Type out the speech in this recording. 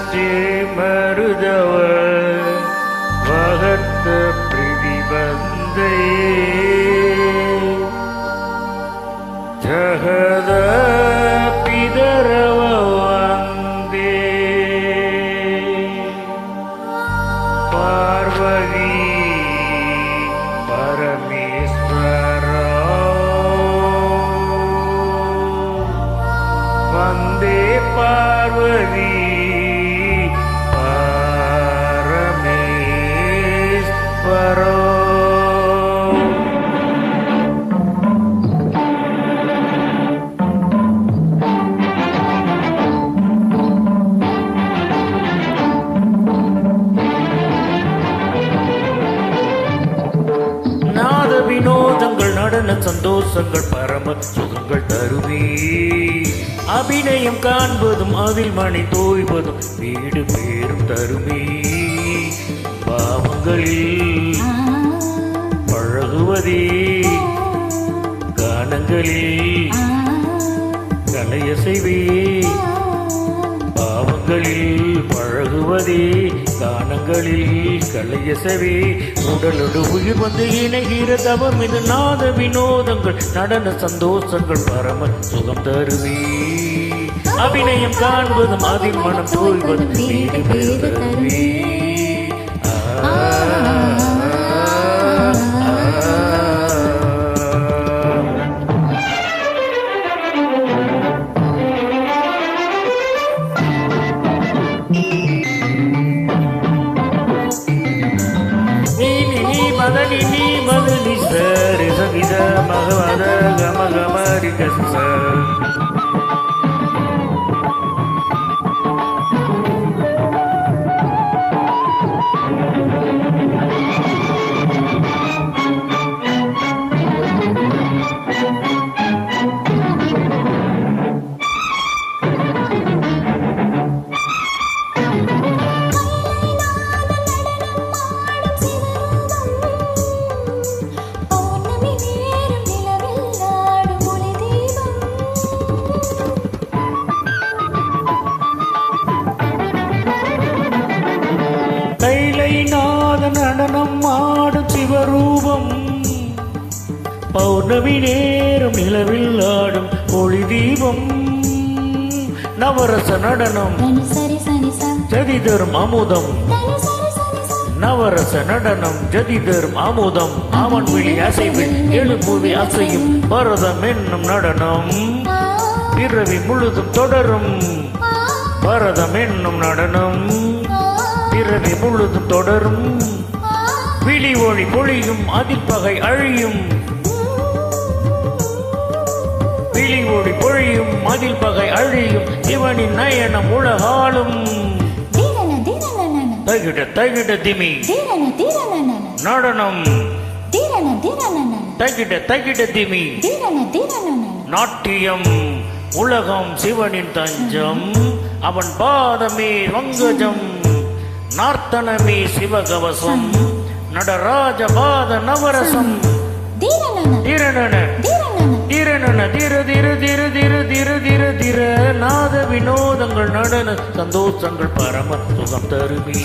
ஸ்ரீ மருதவ வகத்த பிரதிபந்தை ஜகத பிதரவ வந்தே பார்வதி பரமேஸ்வர வந்தே பார்வதி பரமேஸ்வர. நாத வினோதங்கள் நடன சந்தோஷங்கள் பரம சுகங்கள் தருவே அபிநயம் காண்பதும் அதில் மணி தோய்வதும் வீடு பேரும் தருமே பாவங்களில் பழகுவதே கானங்களில் கலைய செய்வே பாவங்களில் பழகுவதே கானங்களில் கலையசவே உடலோடு உயிர் வந்து இணைகிற தவம் இது நாத வினோதங்கள் நடன சந்தோஷங்கள் பரம சுகம் தருவே அபிநயம் காண்பதும் அதில் மனம் தோய்வதும் வீடு பேர் தருவே. நீ மதனி சரி சகித மகமத கமகமரி கச நடனம் ஆடும் சிவரூபம் பௌர்ணமி நேரம் நிலவில் ஆடும் ஒளி தீபம் நவரச நடனம் ஜதி தரும் அமுதம் நவரச நடனம் ஜதி தரும் அமுதம் அவன் விழி அசைவில் எழுப்புவி அசையும் பரதம் என்னும் நடனம் பிறவி முழுதும் தொடரும் பரதம் என்னும் நடனம் பிறவி முழுதும் தொடரும் விழி ஒளி பொழியும் அதில் பகை அழியும் விழி ஒளி பொழியும் அதில் பகை அழியும் இவனின் நயனம் உலகாலும் தகிட தகிட திமி நடனம் தகிட தகிட திமி நாட்டியம் உலகம் சிவனின் தஞ்சம் அவன் பாதமே வங்கஜம் நார்த்தனமே சிவகவசம் நடராஜ பாத நவரசம் திரணன திரணன திர திர திர திர திர திர திர நாத வினோதங்கள் நடன சந்தோஷங்கள் பரம சுகம் தருமே.